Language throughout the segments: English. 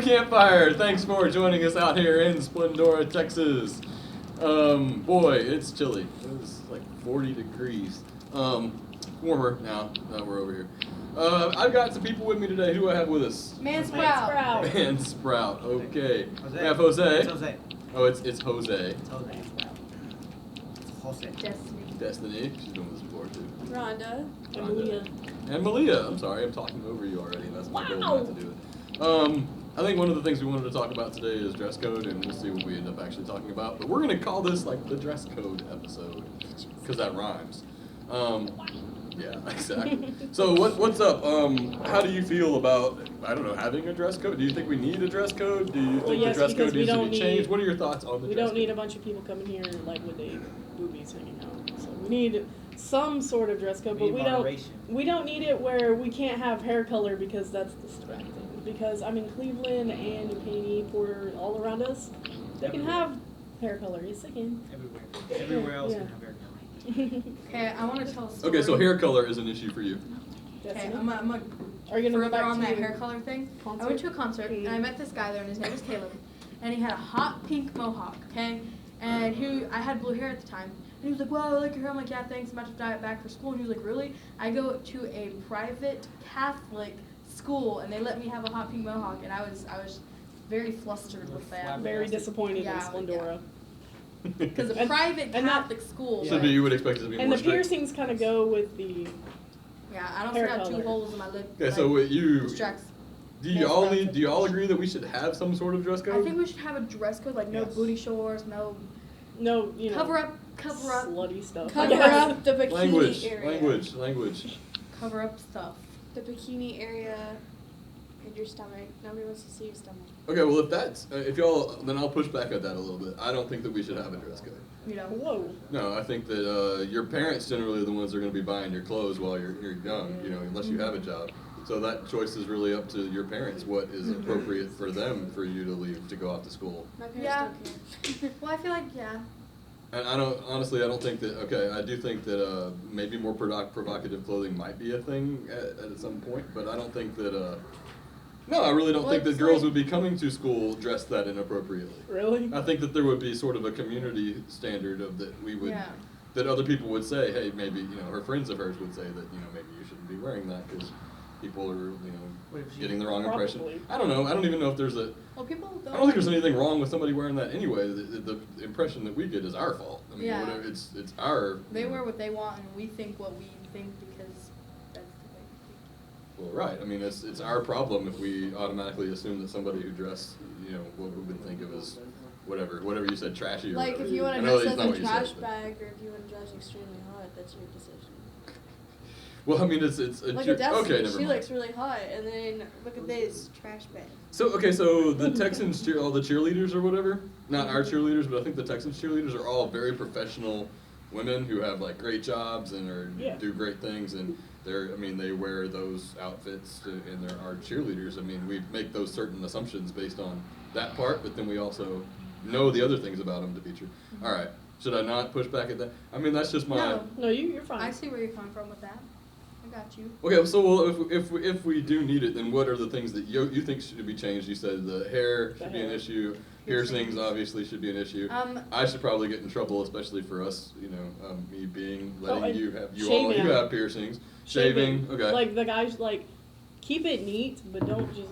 Campfire. Thanks for joining us out here in Splendora, Texas. Boy, it's chilly. It was like 40 degrees. Warmer now that we're over here. I've got some people with me today. Who do I have with us? Man Sprout. Man Sprout. Okay. Jose. We have Jose. It's Jose. Oh, it's Jose. It's Jose. Jose. Destiny. She's been with us before too. Rhonda. Rhonda. Malia. And Malia. I'm sorry, I'm talking over you already. That's my goal not to do it. I think one of the things we wanted to talk about today is dress code, and we'll see what we end up actually talking about. But we're going to call this like the dress code episode, because that rhymes. Yeah, exactly. So what's up? How do you feel about, I don't know, having a dress code? Do you think we need a dress code? Do you think yes, the dress because code needs to be changed? What are your thoughts on the We dress don't need a code? bunch of people coming here like with their boobies hanging out. So we need some sort of dress code, but we don't need it where we can't have hair color because that's distracting. Because I'm in Cleveland and New Caney, Porter, all around us. They can have hair color. Yes, they can. Everywhere else can have hair color. Okay, I want to tell a story. Okay, so hair color is an issue for you. Okay, I'm gonna Are you gonna go further back on to that your hair color thing. concert? I went to a concert and I met this guy there, and his name was Caleb, and he had a hot pink mohawk. Okay, and I had blue hair at the time, and he was like, "Well, I like your hair." I'm like, "Yeah, thanks. I'm about to dye it back for school." And he was like, "Really?" I go to a private Catholic school, and they let me have a hot pink mohawk, and I was very flustered with that. Very disappointed in Splendora. Because a private Catholic school. So you would expect it to be and more the strict. piercings kind of go with the Yeah, I don't hair have color. 2 holes in my lip. Okay, so what you distracts. do you all agree that we should have some sort of dress code? I think we should have a dress code, like no booty shorts, no you know cover up, slutty stuff. cover up The bikini area. language. cover up stuff. The bikini area in your stomach. Nobody wants to see your stomach. Okay, well if that's if y'all, then I'll push back at that a little bit. I don't think that we should have a dress code. You know. Whoa. No, I think that your parents generally are the ones that are going to be buying your clothes while you're young, you know, unless you have a job. So that choice is really up to your parents. What is appropriate for them for you to leave to go off to school? My parents Yeah. don't care. Well, I feel like And I don't think that. Okay, I do think that maybe more provocative clothing might be a thing at some point, but I don't think that. No, I really don't think that girls would be coming to school dressed that inappropriately. Really? I think that there would be sort of a community standard of that we would, that other people would say, hey, maybe, you know, her friends of hers would say that, you know, maybe you shouldn't be wearing that because people are, you know, getting the wrong impression. Probably. I don't know. I don't even know if there's a. well, people don't. I don't think there's anything wrong with somebody wearing that anyway. The impression that we get is our fault. I mean, Yeah. whatever, it's our. They wear what they want, and we think what we think because that's the way we Well, right. I mean, it's our problem if we automatically assume that somebody who dressed, you know, what we would think of as whatever you said, trashy or Like whatever. if you want I to know dress that's as not a what you said, trash but- bag or if you want to dress extremely hot, that's your decision. Well, I mean, it's Look at Destiny, okay. Never she mind. looks really hot, and then look at this trash bag. So the Texans all the cheerleaders or whatever, not our cheerleaders, but I think the Texans cheerleaders are all very professional women who have like great jobs and do great things, and they wear those outfits and they're our cheerleaders. I mean, we make those certain assumptions based on that part, but then we also know the other things about them to be true. All right, should I not push back at that? I mean, that's just my. No, you're fine. I see where you're coming from with that. I got you. Okay, so well, if we do need it, then what are the things that you think should be changed? You said the hair should be an issue. Piercings obviously should be an issue. I should probably get in trouble, especially for us. You know, me letting you have you have piercings. Shaving. Okay. Like the guys keep it neat, but don't just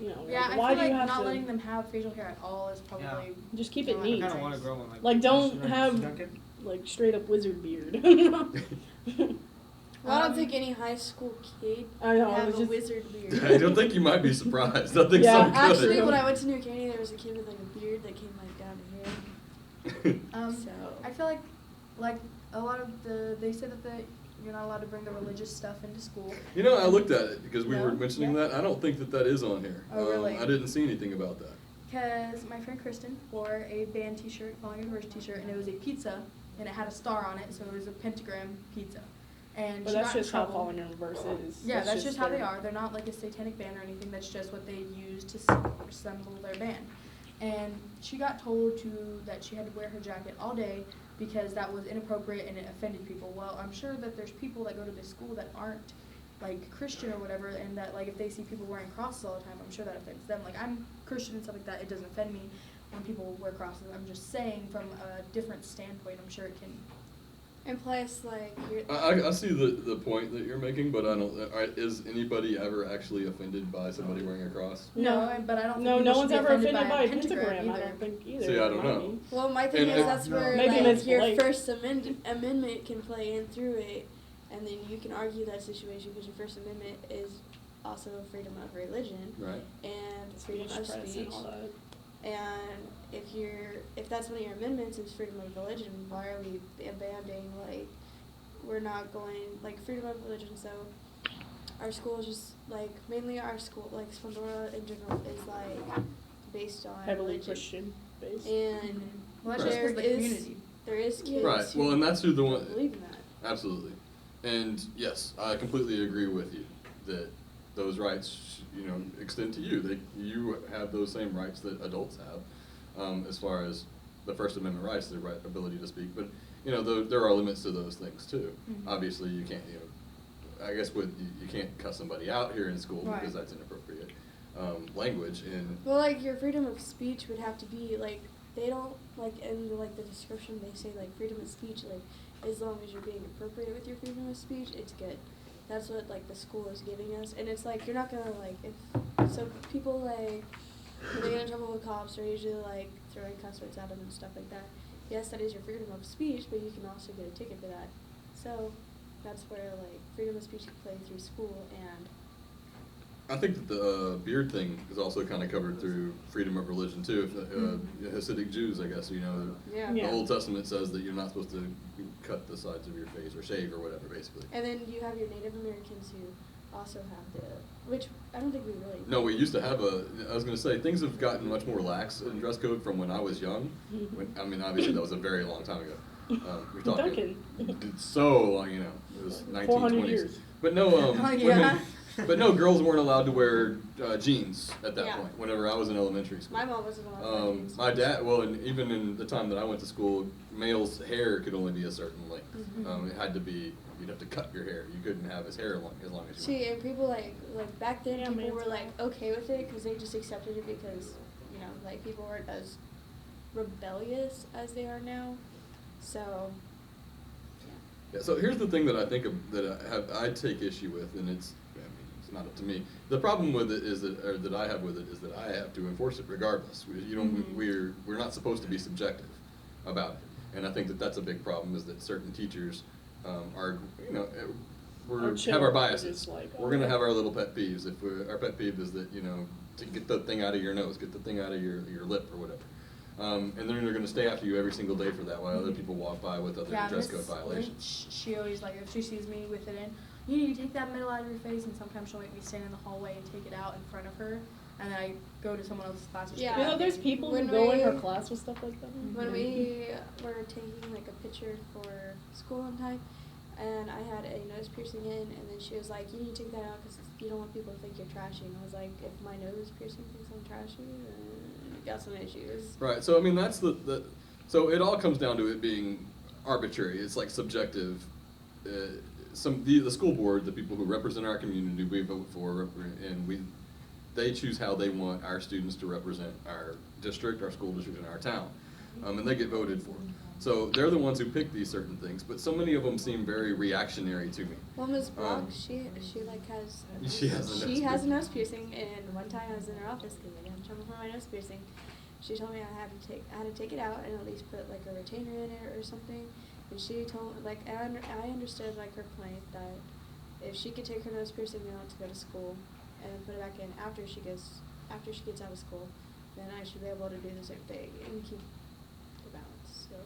Yeah, why I do feel you like have not to letting them have facial hair at all is probably. just keep it I neat. I kind of want to grow one. Like don't have like straight up wizard beard. Well, I don't think any high school kid I know, would I have was a just- wizard beard. I don't think you might be surprised. I think Yeah, some could. Actually, when I went to New Caney, there was a kid with like a beard that came like down to here. So I feel like a lot of they say that you're not allowed to bring the religious stuff into school. You know, I looked at it because we No? were mentioning that. I don't think that is on here. Oh, really? I didn't see anything about that. Because my friend Kristen wore a band T-shirt, Falling Universe T-shirt, and it was a pizza, and it had a star on it, so it was a pentagram pizza. And But she that's got in just how trouble. Fallen Universe is. Yeah, that's just how they are. They're not like a satanic band or anything. That's just what they use to assemble their band. And she got told that she had to wear her jacket all day because that was inappropriate and it offended people. Well, I'm sure that there's people that go to this school that aren't like Christian or whatever, and that like if they see people wearing crosses all the time, I'm sure that offends them. Like I'm Christian and stuff like that, it doesn't offend me when people wear crosses. I'm just saying from a different standpoint, I'm sure it can. And plus, like, I see the point that you're making, but I don't. Is anybody ever actually offended by somebody wearing a cross? No, but I don't think no people one's should be ever offended by a pentagram. either. I don't think either. See, I don't know. well, my thing is that's where Maybe like, your like, First Amendment can play in through it, and then you can argue that situation because your First Amendment is also freedom of religion, Right. and freedom of press speech. and all that. And if that's one of your amendments is freedom of religion, why are we abandoning, like, we're not going, like, freedom of religion, so our school is just, like, mainly our school, like, Spandora in general is, like, based on Heavily religion. Christian based. And Well, that's just there 'cause the is, community. there is kids Right. who Well, and that's who the one. don't believe in that. Absolutely. And yes, I completely agree with you that those rights, extend to you. You have those same rights that adults have, as far as the First Amendment rights, the right ability to speak. But there are limits to those things too. Mhm. Obviously, you can't. I guess you can't cuss somebody out here in school Right. because that's inappropriate language. And Well, like, your freedom of speech would have to be, like, they don't, like, in, like, the description they say, like, freedom of speech, like, as long as you're being appropriate with your freedom of speech, it's good. That's what, like, the school is giving us. And it's, like, you're not gonna, like, so people, like, when they get in trouble with cops, they're usually, like, throwing cuss words at them and stuff like that. Yes, that is your freedom of speech, but you can also get a ticket for that. So, that's where, like, freedom of speech can play through school, and I think that the beard thing is also kind of covered through freedom of religion too. If, Hasidic Jews, I guess, yeah. the Old Testament says that you're not supposed to cut the sides of your face or shave or whatever, basically. And then you have your Native Americans who also have which I don't think we really. No, we used to have I was going to say, things have gotten much more lax in dress code from when I was young. Obviously that was a very long time ago. We're talking, it's so long, it was 1920s. 400 years. But no, women, but no, girls weren't allowed to wear jeans at that Yeah. point, whenever I was in elementary school. My mom wasn't allowed to wear jeans. My dad, and even in the time that I went to school, males' hair could only be a certain length. It had to be, you'd have to cut your hair. You couldn't have his hair as long as you wanted. See, and people like back then, Yeah, people were man's like okay with it because they just accepted it because like people weren't as rebellious as they are now. So. Yeah. So here's the thing that I think I take issue with, and it's not up to me. The problem with it is that I have with it is that I have to enforce it regardless. We're not supposed to be subjective about it, and I think that that's a big problem. Is that certain teachers are have our biases. We're gonna have our little pet peeves. Our pet peeve is that to get the thing out of your nose, get the thing out of your lip or whatever. And then they're going to stay after you every single day for that while other people walk by with other dress code violations. She always, like, if she sees me with it in, you need to take that middle out of your face, and sometimes she'll make me stand in the hallway and take it out in front of her, and then I go to someone else's class. Yeah. There's people who When go in her we- class with stuff like that. When we were taking like a picture for school one time, and I had a nose piercing in, and then she was like, "You need to take that out because you don't want people to think you're trashy." And I was like, "If my nose piercing thinks I'm trashy, then I got some issues." Right. So I mean, that's so it all comes down to it being arbitrary. It's like subjective. The school board, the people who represent our community, we vote for, and they choose how they want our students to represent our district, our school district, and our town, and they get voted for. So they're the ones who pick these certain things, but so many of them seem very reactionary to me. Well, Ms. Brock, she like has a nose piercing, and one time I was in her office because I got in trouble for my nose piercing. She told me I had to take it out and at least put like a retainer in it or something. And she told I understood like her point that if she could take her nose piercing out to go to school and put it back in after she gets out of school, then I should be able to do the same thing and keep the balance. So.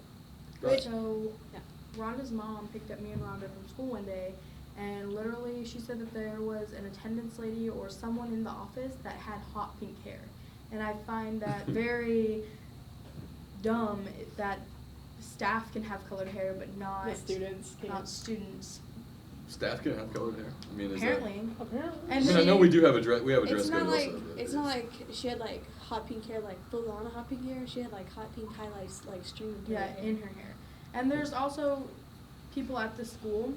Right. So, Yeah. Rhonda's mom picked up me and Rhonda from school one day, and literally she said that there was an attendance lady or someone in the office that had hot pink hair. And I find that very dumb that staff can have colored hair, but not The students can't. Not students. Staff can have colored hair. I mean, Apparently. Apparently. And I know we do have a dress. We have a dress It's code not like also. it's not like she had like hot pink hair, like full on hot pink hair. She had like hot pink highlights, like streaming through Yeah, her hair. in her hair. And there's also people at the school.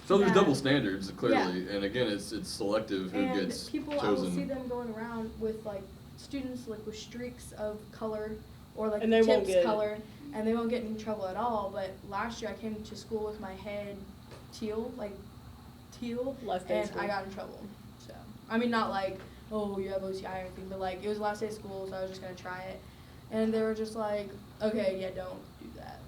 So there's that- double standards clearly, and again, it's selective who And gets people, chosen. I will see them going around with like students like with streaks of color or like And they won't tips get- color, and they won't get in trouble at all. But last year I came to school with my head teal, Last day of and school. I got in trouble. So I mean, not like, oh, you have OCI or anything, but like it was the last day of school, so I was just gonna try it, and they were just like, okay, yeah, don't do that.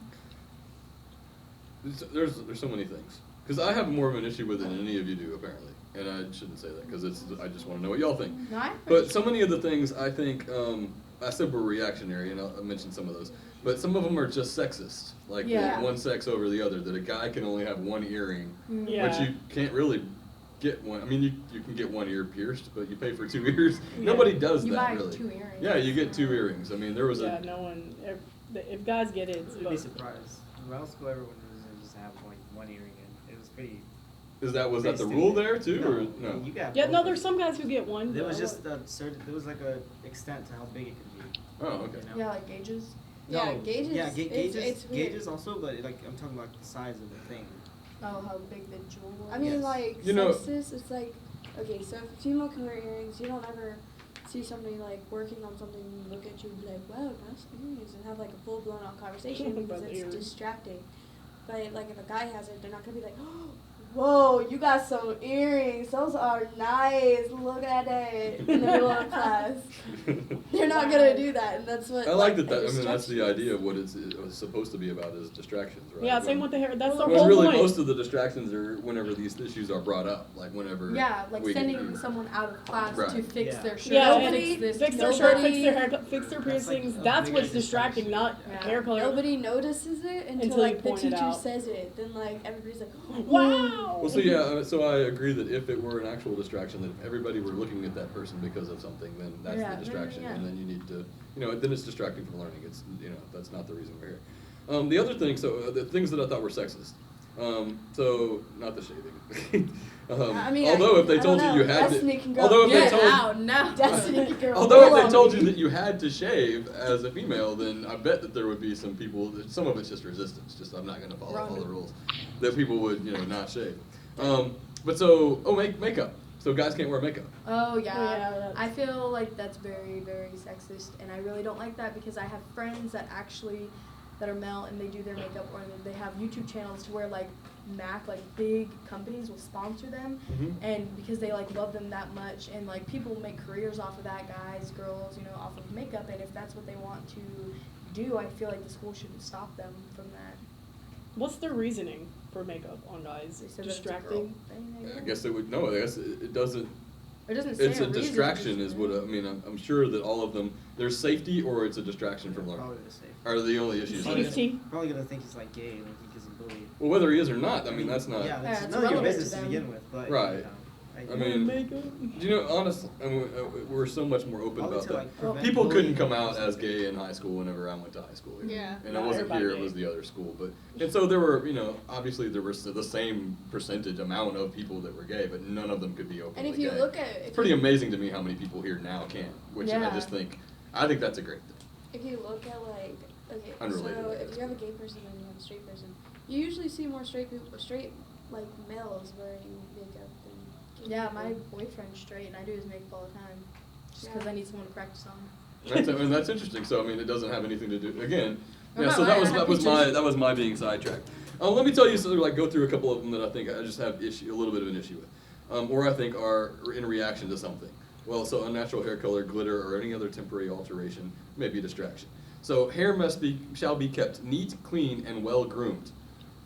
There's so many things. Because I have more of an issue with it than any of you do, apparently. And I shouldn't say that, because I just want to know what y'all think. No, I But so many of the things I think, I said were reactionary, and I'll mention some of those. But some of them are just sexist. Like Yeah. one sex over the other, that a guy can only have one earring, Yeah. but you can't really get one. I mean, you can get one ear pierced, but you pay for 2 ears. Nobody does You that, buy really. 2 earrings. Yeah, you get 2 earrings. I mean, there was Yeah, a... no one. If guys get it, it's You'd be both. surprised. In middle school, everyone was just have like one earring in. It was pretty. Was that the Pretty rule stupid. there, too, or no? You got Yeah, both. no, there's some guys who get one. There was but- just there was like a extent to how big it could be. Oh, okay. You know? Yeah, like gauges. Yeah, No, gauges, Yeah, it's weird. gauges also, but like I'm talking about the size of the thing. Oh, how big the jewel was. I mean, Yes. like, You know- sexist, it's like, okay, so if a female can wear earrings, you don't ever see somebody, like, working on something and look at you and be like, wow, nice earrings, and have, like, a full-blown out conversation because About the it's earrings. distracting. But, like, if a guy has it, they're not going to be like, oh, whoa, you got some earrings. Those are nice. Look at it in the middle of class. They're not going to do that, and that's what, I like that. a I mean, that's the distraction is. idea of what it was supposed to be about is distractions, right? Yeah, same When- with the hair. That's the When whole really point. most of the distractions are whenever these issues are brought up, like whenever. Yeah, like we- sending someone out of class Right. to fix Yeah. their shirt. Yeah, to and fix this. fix their to shirt, nobody- fix their haircut, fix their That's like piercings. a That's bigger what's distracting, not Yeah. hair color. Nobody notices it until Until you like the point it teacher out. says it. Then like everybody's like, Wow. Well, so yeah, so I agree that if it were an actual distraction, that if everybody were looking at that person because of something, then that's Yeah, the then, distraction, yeah. and then you need to, then it's distracting from learning. It's, that's not the reason we're here. The other thing, so the things that I thought were sexist. So not the shaving. I mean, although if they I told don't you know. had Destiny to, can go although if Get they told, out now. Destiny can go although if full they on told me. you that you had to shave as a female, then I bet that there would be some people. Some of it's just resistance. Just I'm not going to follow all the rules. That people would not shave. But so makeup. So guys can't wear makeup. Oh yeah. Yeah, that's- I feel like that's very, very sexist, and I really don't like that because I have friends that are male and they do their makeup, or they have YouTube channels to where like MAC, like big companies will sponsor them, Mhm. and because they like love them that much, and like people make careers off of that, guys, girls, off of makeup, and if that's what they want to do, I feel like the school shouldn't stop them from that. What's their reasoning for makeup on guys? They said that it's a girl Distracting. thing, I I guess. guess they would know. I guess it doesn't. It doesn't say It's a reason, distraction, just- is what I mean. I'm sure that all of them, there's safety or it's a distraction from learning. Probably the same. Are the only issues. Safety. Probably gonna think he's like gay, like he gets bullied. Well, whether he is or not, I mean that's not. Yeah, that's it's none of your relevant business to to them. begin with. But Right. I mean, makeup. do you know, honestly, I mean, we're so much more open Probably about to, that. like, prevent People couldn't bullying come and out stuff. as gay in high school whenever I went to high school. Yeah. And No, I wasn't everybody here, it gay. was the other school. And so there were, obviously there was the same percentage amount of people that were gay, but none of them could be openly And if you gay. look at It's pretty amazing to me how many people here now can, which I Yeah. just think that's a great thing. if you look at like okay, Unrelated, so I if guess. you have a gay person and you have a straight person, you usually see more straight like males wearing makeup than gay Yeah, people. my boyfriend's straight, and I do his makeup all the time, just because Yeah. I need someone to practice on. That's interesting. So I mean, it doesn't have anything to do. Again, I'm yeah. not So lying, I have pictures. that was my being sidetracked. Let me tell you, go through a couple of them that I think I just have a little bit of an issue with, or I think are in reaction to something. Well, so unnatural hair color, glitter, or any other temporary alteration may be a distraction. So hair shall be kept neat, clean, and well groomed.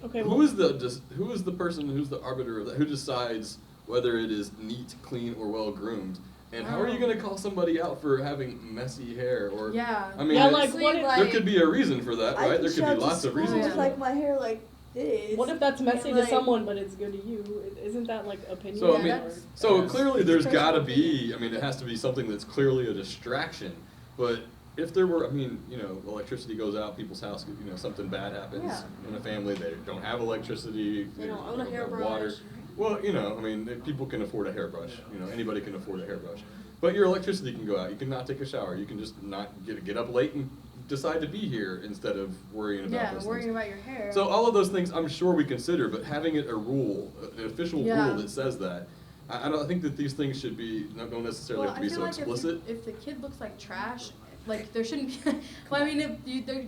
Okay. Who is the person who's the arbiter of that? Who decides whether it is neat, clean, or well groomed? And how are you Oh. going to call somebody out for having messy hair? Or Yeah. I mean, Yeah, it's- like, what if- there could be a reason for that, right? There could be lots of reasons. school for with, that. my hair like this. What if that's messy and, to like, someone, but it's good to you? Isn't that like opinion? So I Yeah, mean, that's- so Yes. clearly there's Personal got to opinion. be. I mean, it has to be something that's clearly a distraction. But if there were, I mean, electricity goes out, people's house, something bad happens Yeah. in a family. They don't have electricity. They don't own a have hairbrush. water. Well, I mean, people can afford a hairbrush. Anybody can afford a hairbrush. But your electricity can go out. You can not take a shower. You can just not get up late and decide to be here instead of worrying about Yeah, those worrying things. about your hair. So all of those things, I'm sure we consider, but having it a rule, an official Yeah. rule that says that, I think that these things should be don't necessarily have to be so explicit. If the kid looks like trash, like there shouldn't be. Well, I mean, if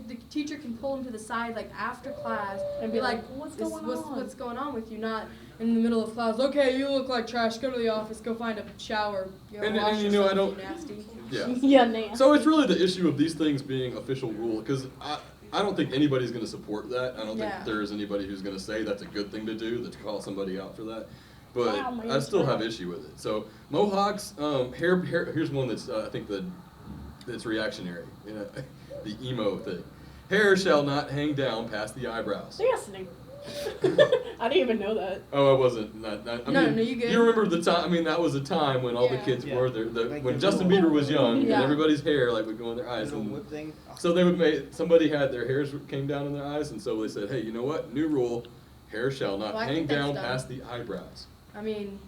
the teacher can pull him to the side like after class and be like, what's going on with you? Not in the middle of class. Okay, you look like trash. Go to the office. Go find a shower. And you know, I don't. Nasty. Yeah. Yeah, nasty. So it's really the issue of these things being official rule, because I don't think anybody's going to support that. I don't think there's anybody who's going to say that's a good thing to do, to call somebody out for that. But I still have issue with it. So mohawks, hair. Here's one that's I think that's reactionary. You know, the emo thing. Hair shall not hang down past the eyebrows. Listening. I didn't even know that. Oh, I wasn't. I mean, no, you good. You remember the time? I mean, that was a time when all the kids were there. When Justin Bieber was young, and everybody's hair would go in their eyes. And so they would make somebody had their hairs came down in their eyes, and so they said, "Hey, you know what? New rule: hair shall not hang down past the eyebrows." I mean,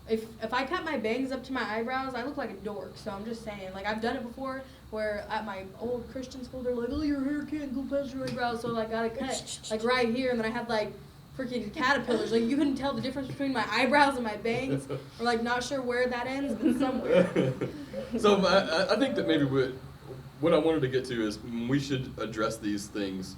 if I cut my bangs up to my eyebrows, I look like a dork. So I'm just saying, like I've done it before, where at my old Christian school they're like, "Oh, your hair can't go past your eyebrows," so I gotta cut like right here, and then I had like freaking caterpillars. Like you couldn't tell the difference between my eyebrows and my bangs, or like not sure where that ends, but somewhere. So I think that maybe what I wanted to get to is we should address these things.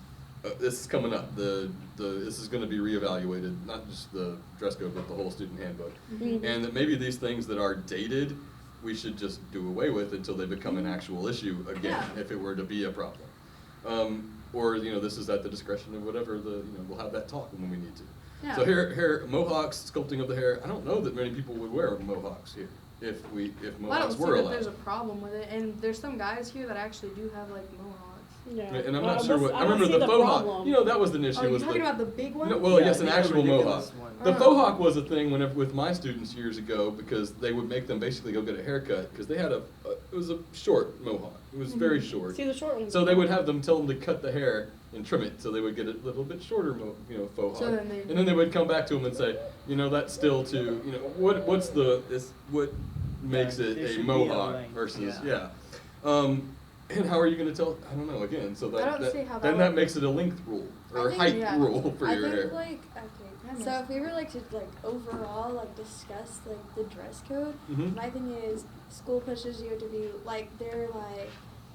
This is coming up. This is going to be reevaluated, not just the dress code, but the whole student handbook. Mm-hmm. And that maybe these things that are dated, we should just do away with until they become an actual issue again, if it were to be a problem. Or this is at the discretion of whatever we'll have that talk when we need to. Yeah. So hair mohawks, sculpting of the hair. I don't know that many people would wear mohawks here if mohawks were allowed. I don't see that there's a problem with it, and there's some guys here that actually do have like mohawks. Yeah. And I'm not sure what. I remember the faux hawk. That was an issue. Are you talking about the big one? No, well, yes, an actual mohawk. The faux hawk was a thing with my students years ago, because they would make them basically go get a haircut because they had it was a short mohawk. It was very short. See the short ones. So they would have them tell them to cut the hair and trim it, so they would get a little bit shorter, faux hawk. And then they would come back to them and say, that's still what makes it a mohawk versus and how are you going to tell? I don't know. Again, so that makes it a length rule or height rule for your hair. So if we were to overall discuss the dress code, my thing is school pushes you to be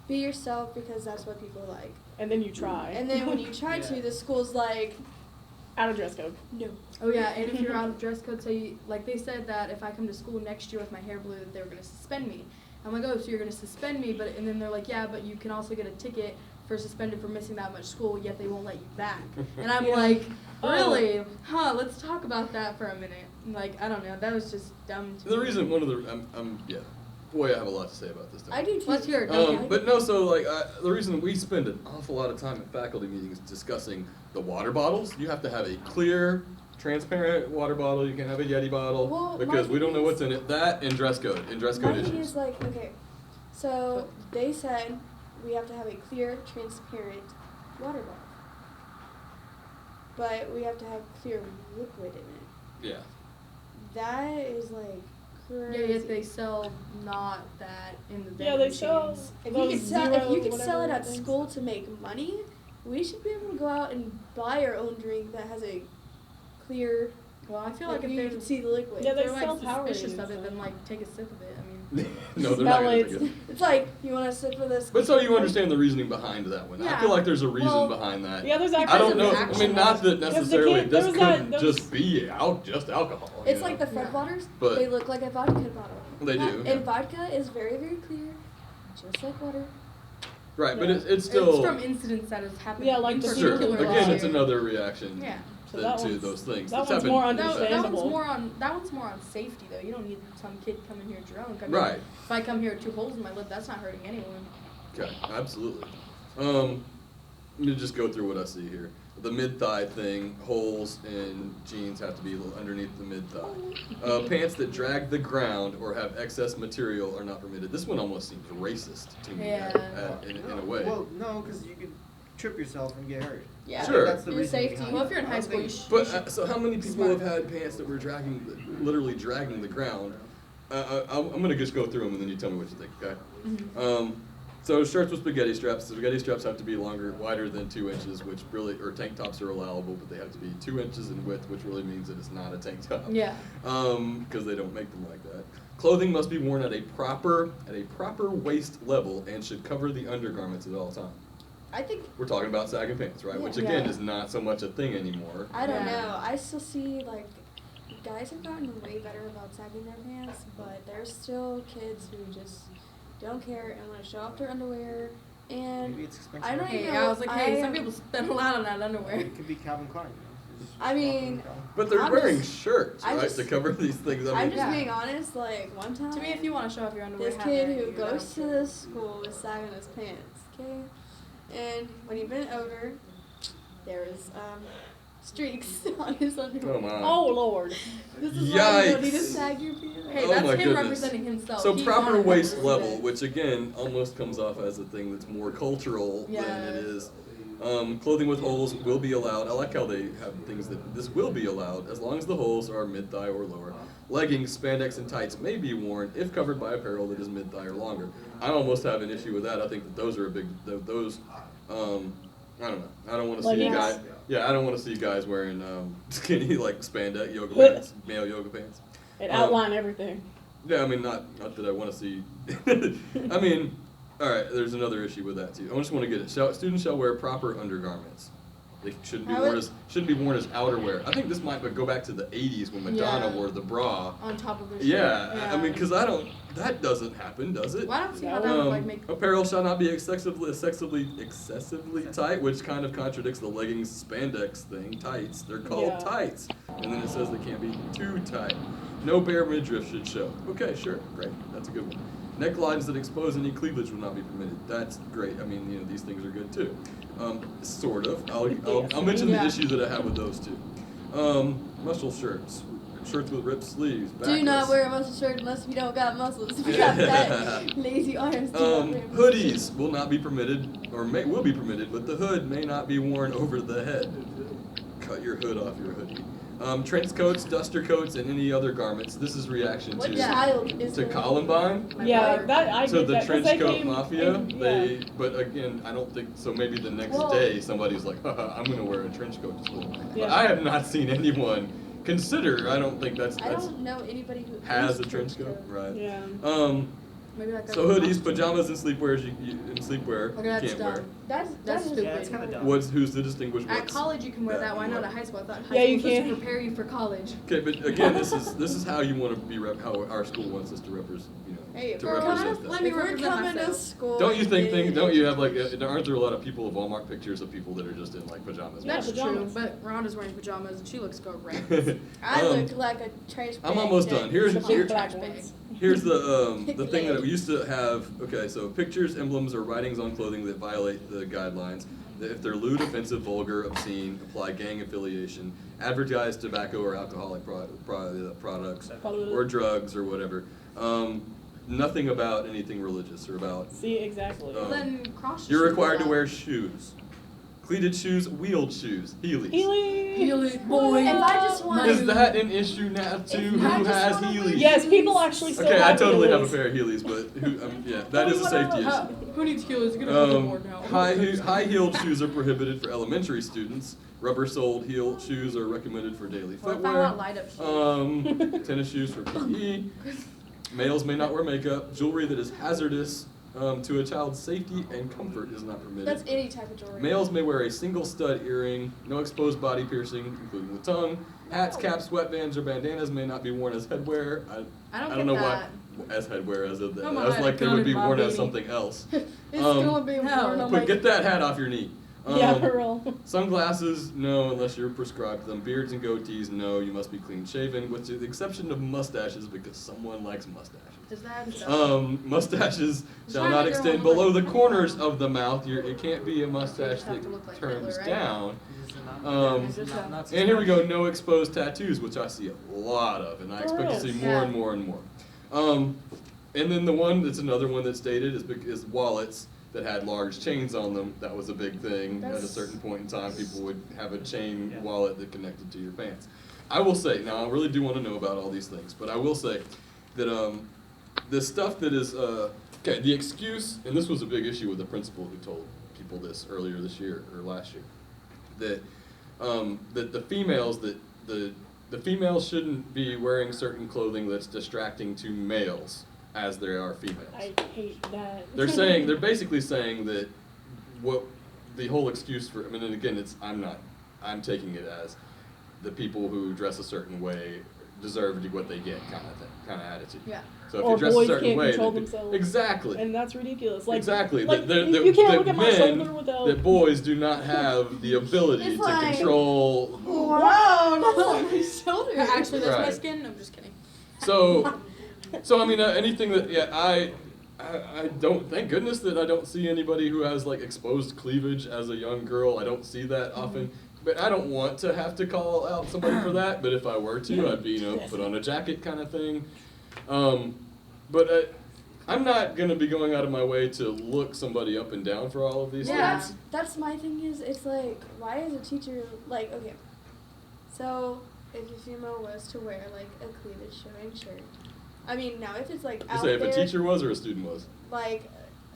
be yourself because that's what people like. And then you try. And then when you try to, the school's out of dress code. No. Oh yeah, and if you're out of dress code, say they said that if I come to school next year with my hair blue, that they were going to suspend me. I'm like, oh, so you're going to suspend me, and then they're like, yeah, but you can also get a ticket for suspended for missing that much school, yet they won't let you back. And I'm like, really? Let's talk about that for a minute. I don't know, that was just dumb to me. The reason, boy, I have a lot to say about this thing. I do too. Let's hear it. But no, so the reason we spend an awful lot of time at faculty meetings discussing the water bottles, you have to have a clear, transparent water bottle. You can have a Yeti bottle because we don't know what's in it. That and dress code issues. My thing is okay, so they said we have to have a clear, transparent water bottle, but we have to have clear liquid in it. Yeah. That is crazy. Yeah, yet they sell not that in the vending they sell. If you can sell it at school to make money, we should be able to go out and buy our own drink that has a clear. Well, I feel like if you can see the liquid. Yeah, they're suspicious of it, then take a sip of it. I mean, no, they're not going to take it. It's you want a sip of this? But so you understand the reasoning behind that one. Yeah. I feel like there's a reason behind that. Yeah, there's actually. I don't know. I mean, not that necessarily this couldn't just be just alcohol. It's like the Fred waters. But they look like a vodka bottle. They do. And vodka is very, very clear, just like water. Right, but it's still. It's from incidents that has happened. Yeah, like the sure. circular. Again, it's another reaction. Yeah. So to those things. That one's more understandable. That one's more on safety though. You don't need some kid coming here drunk. I mean, right. If I come here with 2 holes in my lip, that's not hurting anyone. Okay, absolutely. Let me just go through what I see here. The mid-thigh thing, holes in jeans have to be underneath the mid-thigh. Pants that drag the ground or have excess material are not permitted. This one almost seems racist to me in a way. Well, no, because you could trip yourself and get hurt. Yeah, sure. That's the reason safety. behind Well, if you're in high school, you should. But so how many people have had pants that were literally dragging the ground? I'm gonna just go through them and then you tell me what you think, okay? Mm-hmm. So shirts with spaghetti straps. The spaghetti straps have to be wider than 2 inches, which really, or tank tops are allowable, but they have to be 2 inches in width, which really means that it's not a tank top. Yeah. Because they don't make them like that. Clothing must be worn at a proper waist level and should cover the undergarments at all times. I think We're talking about sagging pants, right? Which again is not so much a thing anymore. I don't know. I still see like guys have gotten way better about sagging their pants, but there's still kids who just don't care and want to show off their underwear. And maybe it's expensive. I don't Hey, even I know. was like, hey, some people spend a lot on that underwear. It could be Calvin Klein. I mean, But they're I'm wearing just- shirts, I'm right, just- to cover these things. I I'm mean, just being honest. Like one time, To me, if you want to show off your underwear, this have kid it. who You goes to don't. this school was sagging his pants, okay? And when he bent over, there was streaks on his underwear. oh my. Oh Lord. This is why you don't need to Yikes. sag your pants. Hey, Oh that's my him goodness. representing himself. So He proper wanted waist that. level, which again almost comes off as a thing that's more cultural than Yeah. it is. Clothing with holes will be allowed. I like how they have things that this will be allowed as long as the holes are mid-thigh or lower. Leggings, spandex, and tights may be worn if covered by apparel that is mid-thigh or longer. I almost have an issue with that. I think that those are a big, those, I don't know. I don't want to see Leggings? guys. Yeah, I don't want to see guys wearing skinny like spandex yoga pants, male yoga pants. It outline everything. Yeah, I mean, not that I want to see. I mean, all right. There's another issue with that too. I just want to get it. Students shall wear proper undergarments. They shouldn't be worn as outerwear. I think this might go back to the '80s when Madonna Yeah. wore the bra. On top of their Yeah, shirt. I mean, because that doesn't happen, does it? Well, I don't see how that would like make. Apparel shall not be excessively tight, which kind of contradicts the leggings spandex thing. Tights, they're called tights, and then it says they can't be too tight. No bare midriff should show. Okay, sure, great, that's a good one. Necklines that expose any cleavage will not be permitted. That's great. I mean, these things are good too. Sort of. I'll mention the issue that I have with those two. Muscle shirts. Shirts with ripped sleeves. Do not wear a muscle shirt unless you don't got muscles. If you got fat, lazy arms, do not wear muscle hoodies will not be permitted, or will be permitted, but the hood may not be worn over the head. Cut your hood off your hoodie. Trench coats, duster coats, and any other garments. This is reaction What to child is there? Columbine. Yeah, that I So get the that, 'cause trench they coat came mafia, in- but again, I don't think so. Maybe the next Well- day somebody's like, haha, I'm gonna wear a trench coat to school. But Yeah. I have not seen anyone consider. I don't think that's I don't know anybody who has owns a trench coat, right? Yeah. Maybe like So hoodies, pajamas, and sleepwear Okay, that's can't wear. dumb. That's That's stupid. Yeah, it's kind of dumb. Who's the distinguished At ones? college, you can wear Yeah, that. Why you not what? at high school? I thought high Yeah, school you was supposed can. to prepare you for college. Okay, but again, this is how you want to be how our school wants us to represent. Hey, To we're represent coming, that. Let me if we're represent coming to myself. school. Don't you think? and- Don't you have like? Aren't there a lot of people of Walmart pictures of people that are just in like pajamas? Yeah, That's true, pajamas. but Rhonda's wearing pajamas and she looks great. I Um, look like a trash bag. I'm almost done. Here's The here, big black bag. ones. here's the thing that we used to have. Okay, so pictures, emblems, or writings on clothing that violate the guidelines. If they're lewd, offensive, vulgar, obscene, imply gang affiliation, advertise tobacco or alcoholic products, or drugs or whatever. Nothing about anything religious or about. See, exactly. Um, Then cross. You're required to wear shoes. Cleated shoes, wheeled shoes, Heelys. Healy. Boy. If I just want Is that an issue now too? If Who I just has wanna wear Heelys? Yes, people actually still Okay, I have totally have a Heelys. pair of Heelys, but yeah, that is a safety issue. Who needs heels? You're gonna have more now. High-heeled shoes are prohibited for elementary students. Rubber-soled heel shoes are recommended for daily What if I footwear. want light-up shoes? Tennis shoes for PE. Males may not wear makeup. Jewelry that is hazardous to a child's safety and comfort is not permitted. That's any type of jewelry. Males may wear a single stud earring. No exposed body piercing, including the tongue. Hats, caps, sweatbands, or bandanas may not be worn as headwear. I don't don't get know that. why as headwear as of that. Come I was on, like they got would it, be worn as Bobby. something else. It's gonna be no. worn on But my. get that hat off your knee. Yeah, for real. Sunglasses, no, unless you're prescribed them. Beards and goatees, no, you must be clean shaven, with the exception of mustaches because someone likes mustaches. Is that Mustaches It's shall not not like they're extend all below the like- corners of the mouth. It can't be a mustache have that to look like turns Hitler, right? down. Not And here we go, no exposed tattoos, which I see a lot of, and I expect to see Gross. more Yeah. and more and more. And then the one that's another one that's dated is wallets that had large chains on them. That was a big thing. At a That's- certain point in time, people would have a chain Yeah. wallet that connected to your pants. I will say, now I really do want to know about all these things, but I will say that the stuff that is Okay, the excuse, and this was a big issue with the principal who told people this earlier this year or last year, that the females shouldn't be wearing certain clothing that's distracting to males as they are females. I hate that. They're basically saying that what the whole excuse for, I mean, and again, I'm taking it as the people who dress a certain way deserve to get what they get kind of thing, kind of attitude. Yeah. So if Or you dress boys a certain can't way, control themselves. exactly. And that's ridiculous. Like, exactly. Like, that you can't look at my men, shoulder without. that boys do not have the ability It's to like- control. Wow, that's on my shoulder. Actually, that's my Right. skin. I'm just kidding. So I mean, anything that I don't. Thank goodness that I don't see anybody who has like exposed cleavage as a young girl. I don't see that often. But I don't want to have to call out somebody for that. But if I were to, I'd be put on a jacket kind of thing. But I'm not gonna be going out of my way to look somebody up and down for all of these Yeah. things. That's my thing is, it's like, why is a teacher, like, okay, so if a female was to wear, like, a cleavage showing shirt, I mean, now if it's, like, You out say if there, a teacher was or a student was? like,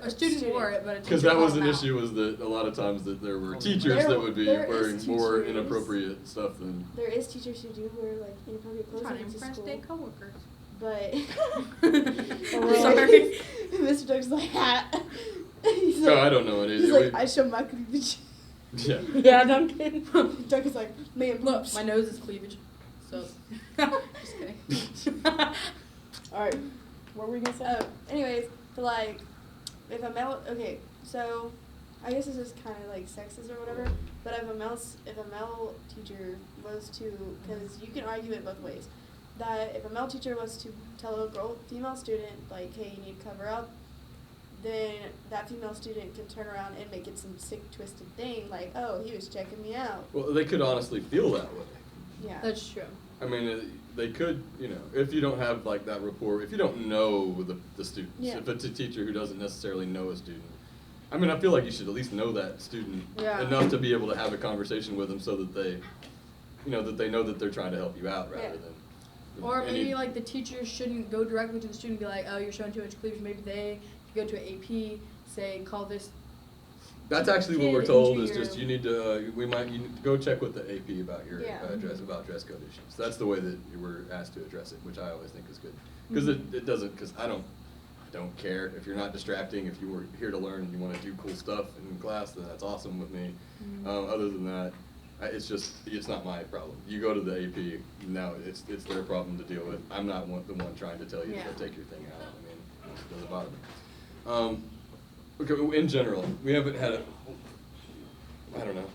A student wore it, but a teacher Because that called was an them out. issue, was that a lot of times that there were teachers There- that would be there wearing is more teachers. inappropriate stuff than. there is teachers who do wear, like, inappropriate Trying clothing to to impress school, their coworkers. but, Sorry. Mr. Doug's like, hat, he's No, like, I don't know it. he's like, I show my cleavage. Yeah. Yeah, Duncan. Doug is like, man, Look, poops. my nose is cleavage. So, just kidding. Alright, what were you gonna say? Anyways, but like, if a male, okay, so I guess this is kind of like sexist or whatever. But if a male teacher was to, because you can argue it both ways, that if a male teacher was to tell a female student like, hey, you need to cover up, then that female student can turn around and make it some sick, twisted thing like, oh, he was checking me out. Well, they could honestly feel that way. Yeah. That's true. I mean, they could, if you don't have like that rapport, if you don't know the students, Yeah. if it's a teacher who doesn't necessarily know a student. I mean, I feel like you should at least know that student Yeah. enough to be able to have a conversation with them so that they, that they know that they're trying to help you out rather Yeah. than. Or any- maybe like the teacher shouldn't go directly to the student and be like, oh, you're showing too much cleavage. Maybe they go to an AP, say, call this. That's actually what kid we're in told is junior- just you need to you need to go check with the AP about your Yeah. dress code issues. That's the way that you were asked to address it, which I always think is good because it doesn't because I don't care if you're not distracting. If you were here to learn and you want to do cool stuff in class, then that's awesome with me. Other than that, it's not my problem. You go to the AP now. It's their problem to deal with. I'm not the one trying to tell you to go take your thing out. I mean, it doesn't bother me. Okay, in general, we haven't had I don't know.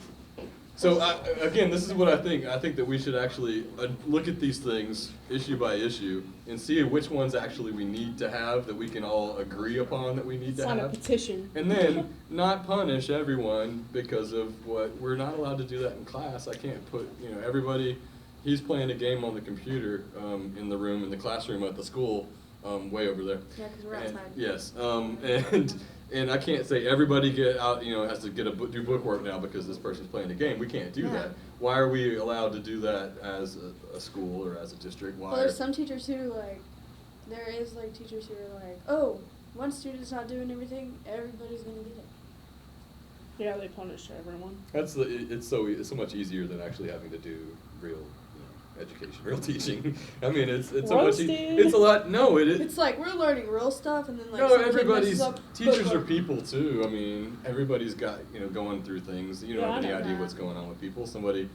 So again, this is what I think. I think that we should actually look at these things issue by issue and see which ones actually we need to have that we can all agree upon that we need to Sign a have. petition. And then not punish everyone because of what we're not allowed to do that in class. I can't put everybody. He's playing a game on the computer in the room in the classroom at the school way over there. Yeah, because we're And- outside. Yes, and I can't say everybody get out, has to get do bookwork now because this person's playing a game. We can't do that. Why are we allowed to do that as a school or as a district? Why? Well, there's some teachers who there is like teachers who are like, oh, one student's not doing everything, everybody's gonna get it. Yeah, they punish everyone. It's so much easier than actually having to do real education, real teaching. I mean, it's so much. Roasted. It's a lot. No, it is. It's like we're learning real stuff, and then like No, some kid everybody's messes up teachers are bookwork. people too. I mean, everybody's got going through things. You don't Yeah, have I any know idea that. what's going on with people. Somebody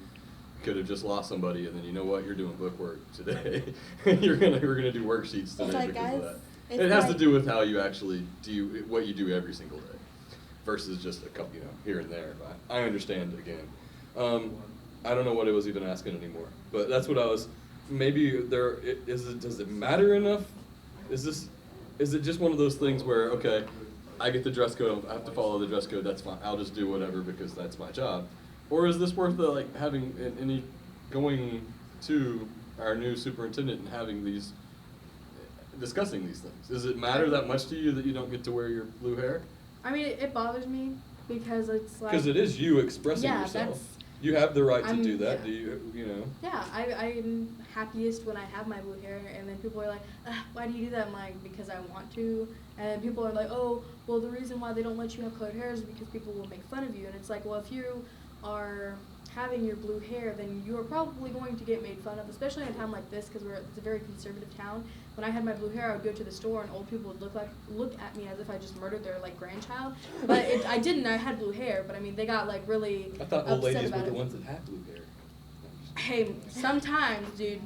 could have just lost somebody, and then you know what? You're doing bookwork today. we're gonna do worksheets today like, because of guys, that. it's It has to like- do with how you actually do what you do every single day, versus just a couple, here and there. But I understand again. I don't know what I was even asking anymore, but that's what I was. Maybe does it matter enough? Is it just one of those things where, okay, I get the dress code, I have to follow the dress code, that's fine, I'll just do whatever because that's my job? Or is this worth having going to our new superintendent and having discussing these things? Does it matter that much to you that you don't get to wear your blue hair? I mean, it bothers me because it's like. Because it is you expressing Yeah, yourself. that's- You have the right to I'm- do that, yeah. do you? Yeah, I'm happiest when I have my blue hair, and then people are like, why do you do that? I'm like, because I want to, And people are like, oh, well, the reason why they don't let you have colored hair is because people will make fun of you. And it's like, well, if you are having your blue hair, then you are probably going to get made fun of, especially in a town like this, because it's a very conservative town. When I had my blue hair, I would go to the store and old people would look at me as if I just murdered their like grandchild. But I didn't. I had blue hair, but I mean, they got like really I thought old upset ladies were about the it. ones that had blue hair. Hey, sometimes, dude.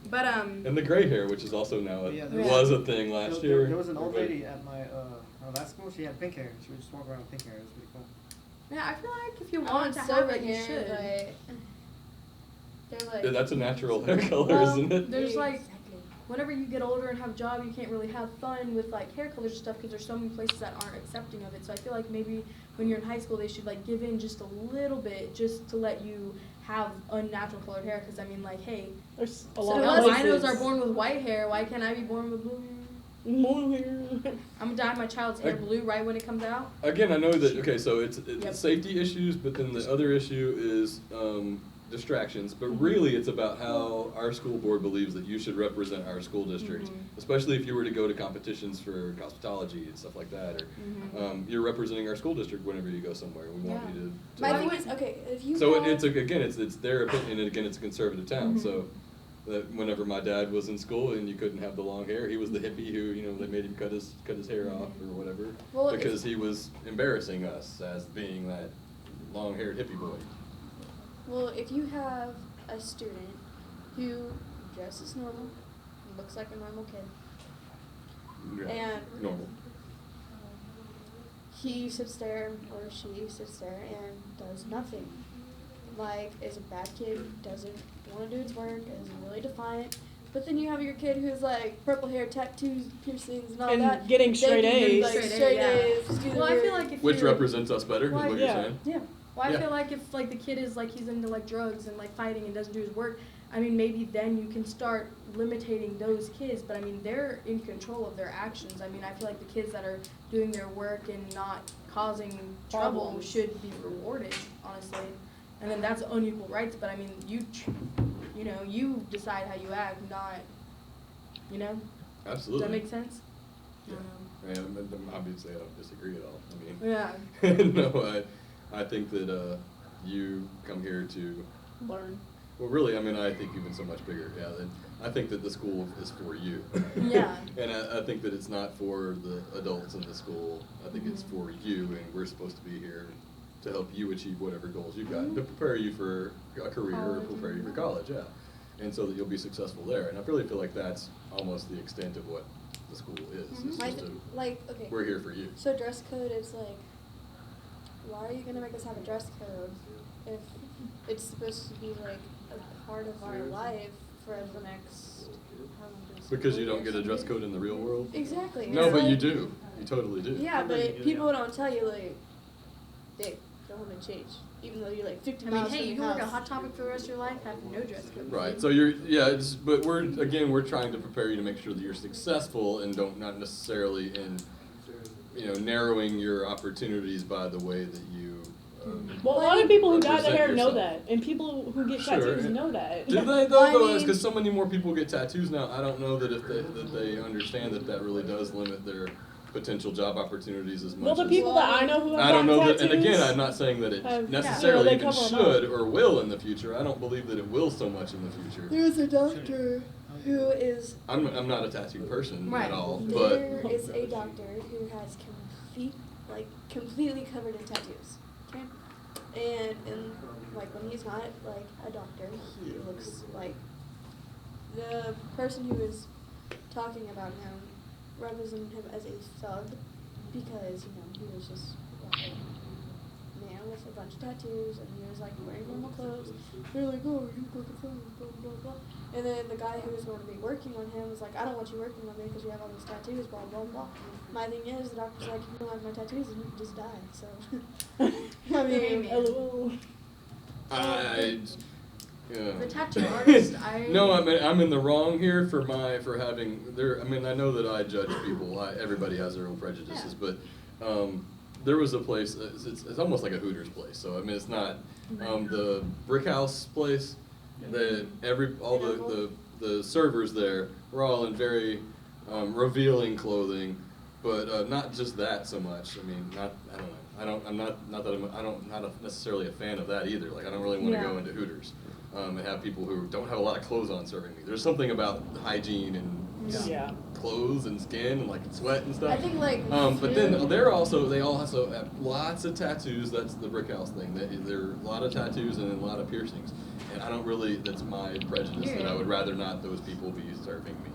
But And the gray hair, which is also now Yeah, was a thing last year. There was an old lady at my last school. She had pink hair. She would just walk around with pink hair. It was pretty cool. yeah, I feel like if you I want to have it, you hair, should. but they're like. Yeah, that's a natural hair color, Well, isn't it? there's like, Exactly. whenever you get older and have a job, you can't really have fun with like hair colors and stuff because there's so many places that aren't accepting of it. So I feel like maybe when you're in high school, they should like give in just a little bit just to let you have unnatural colored hair. Because I mean, like, hey, There's a so lot of albinos places. are born with white hair. Why can't I be born with blue hair? Blue hair. I'm gonna dye my child's hair blue right when it comes out. Again, I know that, okay, so it's Yep. safety issues, but then the other issue is distractions. But really, it's about how our school board believes that you should represent our school district, especially if you were to go to competitions for cosmetology and stuff like that, or you're representing our school district whenever you go somewhere. We want you to My thing is, okay, if you So have, it's their opinion, and again, it's a conservative town. So that whenever my dad was in school and you couldn't have the long hair, he was the hippie who, you know, they made him cut his hair off or whatever, Well, because he was embarrassing us as being that long-haired hippie boy. well, if you have a student who dresses normal, looks like a normal kid, Yeah, and normal. he sits there or she sits there and does nothing. Like, is a bad kid, doesn't want to do its work, is really defiant. But then you have your kid who's like purple hair, tattoos, piercings, and all And that. getting They straight can do, A's. like, Straight A, straight yeah. A's. do Well, I their- feel like if Which you're, represents us better, is Why, what you're yeah. saying. Yeah. Well, I Yeah. feel like if like the kid is like he's into like drugs and like fighting and doesn't do his work, I mean maybe then you can start limiting those kids. But I mean they're in control of their actions. I mean I feel like the kids that are doing their work and not causing trouble Problems. should be rewarded, honestly. And then that's unequal rights. But I mean you decide how you act, not Does Absolutely. that make sense? Yeah. And obviously, I don't disagree at all. Yeah. I mean, no, I think that you come here to. Learn. Well, really, I mean, I think even so much bigger. Yeah, I think that the school is for you. Yeah. And I think that it's not for the adults in the school. I think it's for you, and we're supposed to be here to help you achieve whatever goals you've got, to prepare you for a career or College. prepare you for college. Yeah, and so that you'll be successful there. And I really feel like that's almost the extent of what the school is. It's My just th- like, okay. we're here for you. So dress code is like, why are you gonna make us have a dress code if it's supposed to be like a part of our life for the next how long is it? Because you don't get a dress code in the real world. Exactly. No, It's but you like- do. You totally do. Yeah, I but bet you do, people yeah. don't tell you like, hey, go home and change, even though you're like 50 I mean, miles hey, from you your can work a house. Hot Topic for the rest of your life, have no dress code. Right. So but we're trying to prepare you to make sure that you're successful and not necessarily in, narrowing your opportunities by the way that you. Well, a lot of people who dye represent their hair know yourself. that, and people who get Sure. tattoos know that. Do they Well, I though? mean- Because so many more people get tattoos now. I don't know that they understand that really does limit their potential job opportunities as much. Well, the as, people that I know who have I don't know gotten that, and again, tattoos I'm not saying that it have- necessarily they even cover 'em should up. or will in the future. I don't believe that it will so much in the future. There's a doctor who is I'm not a tattoo person Right. at all, but there is a doctor who has completely covered in tattoos. Okay? And like when he's not like a doctor, he looks like the person who is talking about him represented him as a thug because he was just like a man with a bunch of tattoos and he was like wearing normal clothes. They're like, oh, you look a thug, blah blah blah. And then the guy who was going to be working on him was like, I don't want you working on me because you have all these tattoos, blah blah blah. My thing is, the doctor's like, you don't have my tattoos and you can just die. So I mean, LOL. The tattoo artist, No, I'm in the wrong here for having there. I mean, I know that I judge people. Everybody has their own prejudices, but there was a place. It's almost like a Hooters place. So I mean, it's not the Brick House place. That all the servers there were all in very revealing clothing. But not just that so much. I mean, I don't know. I'm not necessarily a fan of that either. Like, I don't really want to go into Hooters and have people who don't have a lot of clothes on serving me. There's something about hygiene and clothes and skin and like sweat and stuff. I think like. But then they also have lots of tattoos. That's the brick house thing. There are a lot of tattoos and a lot of piercings. And I don't really. That's my prejudice that I would rather not those people be serving me.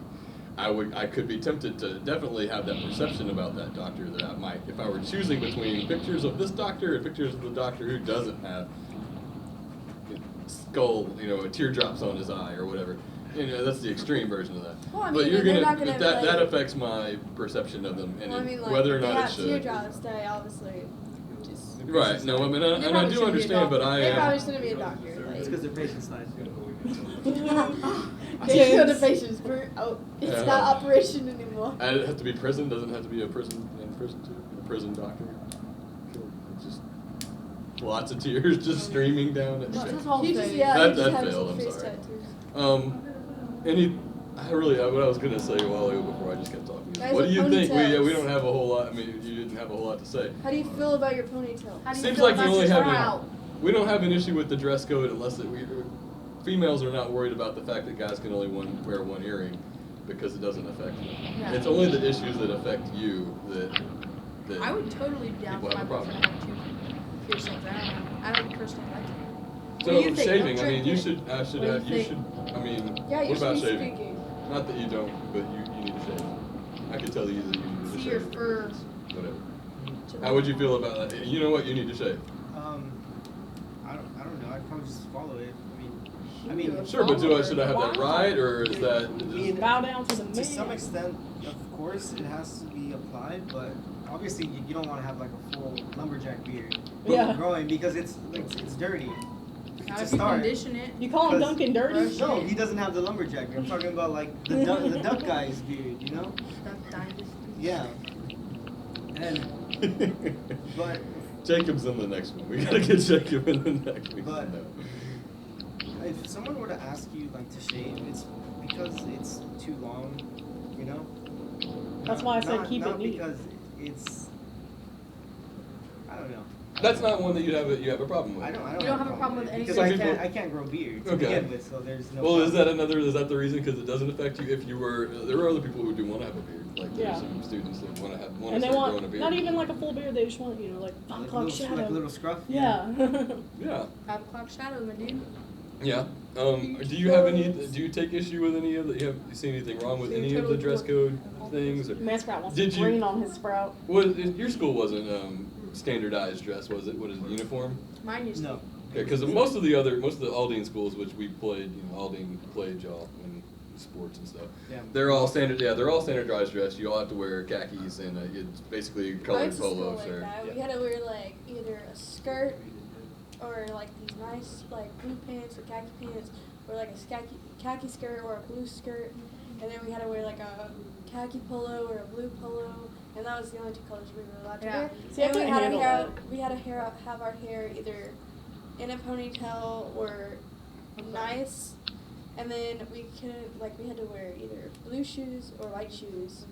I could be tempted to definitely have that perception about that doctor that I might, if I were choosing between pictures of this doctor and pictures of the doctor who doesn't have skull, teardrops on his eye or whatever. That's the extreme version of that. Well, I mean, but you're gonna that affects my perception of them and whether or not it should. Teardrops, they obviously just. Right. No, I mean, and I do understand, but I They am. probably shouldn't be a doctor. It's because their patient's not good. They kill the patients it's not operation anymore. And it has to be prison. Doesn't have to be a prison too. A prison doctor. It's just lots of tears just streaming down. That's his whole He just, thing. yeah, That failed. I'm sorry. What I was gonna say a while ago before I just kept talking. Guys What do you with think? ponytails. We don't have a whole lot. I mean, you didn't have a whole lot to say. How do you feel about your ponytail? How do you Seems feel like you about only your have sprout? we don't have an issue with the dress code unless females are not worried about the fact that guys can only wear one earring because it doesn't affect them. Yeah. It's only the issues that affect you that I would totally be down people for have my a problem. boyfriend to have two piercings. I don't personally like it. So What do you think? shaving, Don't I mean, drink you it. should. What do you think? I mean, Yeah, you what should about be shaving? speaking. Not that you don't, but you need to shave. I could tell you that you need to See shave. your fur. Whatever. How would you feel about that? You know what? You need to shave. I don't know. I'd probably just follow it. I mean, Sure, but should I have that right, or is that just... Bow down to the man. to some extent, of course, it has to be applied, but obviously you don't want to have like a full lumberjack beard growing because it's dirty. Not To if you start. condition it. You call him Duncan Dirty? No, he doesn't have the lumberjack beard. I'm talking about like the duck guy's beard, Duck Dynasty. Yeah. But Jacob's in the next one. We gotta get Jacob in the next one. But if someone were to ask you like to shave, it's because it's too long, That's why I said keep it neat. Not because it's, I don't know. That's not one that you have a problem with. I don't You don't have a problem with because anything. I can't grow beards to Okay. begin with, so there's no. Well, is problem. that the reason? Because it doesn't affect you if you were. There are other people who do want to have a beard. Like there's some students that want to And they start growing a want beard. not even like a full beard. They just want like 5 Like o'clock little, shadow. like a little scruff? Yeah. Yeah. 5 o'clock shadow, my dude. Yeah. Do you have any? Do you take issue with any of the? You see anything wrong with any of the dress code things? Or, Man Sprout wants Did to you- green on his sprout. your school wasn't standardized dress, was it? What is it? Uniform? Mine used to. No. Okay, because most of the Aldine schools, which we played, Aldine played y'all in sports and stuff. Yeah. They're all standard. Yeah, they're all standardized dress. You all have to wear khakis and it's basically colored Mine's a school polos. like Or that. yeah. We had to wear like either a skirt or like these nice like blue pants or khaki pants or like a khaki skirt or a blue skirt, and then we had to wear like a khaki polo or a blue polo, and that was the only two colors we were allowed to wear. See, I And we couldn't had handle that. have our hair either in a ponytail or nice, and then we had to wear either blue shoes or white shoes,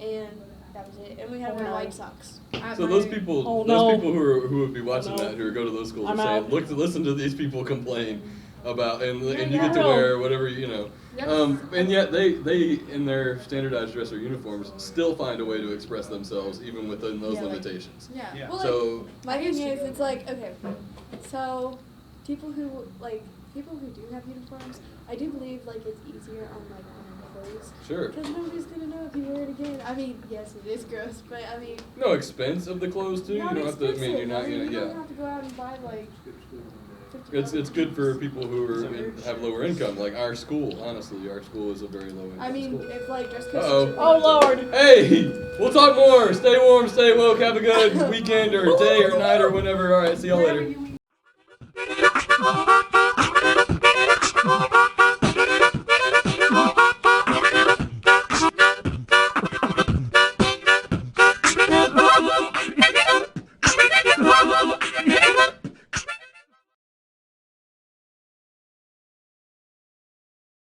and that was it. And we had to wear white socks. So those people, who would be watching that, who would go to those schools, I'm are saying, out. listen to these people complain about, and you yeah, get to no. wear whatever and yet they in their standardized dress or uniforms still find a way to express themselves even within those limitations. Yeah. Yeah. Well, So my thing is, it's like, okay, so people who do have uniforms, I do believe like it's easier on like clothes. sure, Because nobody's gonna know if you wear it again. I mean, yes, it is gross, but I mean. no expense of the clothes too. You Not don't have to. I mean, expensive. you're not gonna. You don't Yeah. have to go out and buy like. It's good for people who have lower income. Like our school, honestly, our school is a very low income I mean, school. if like dress code. Uh-oh. Oh Lord. Hey, we'll talk more. Stay warm, stay woke, have a good weekend or day or night or whenever. All right, see y'all later.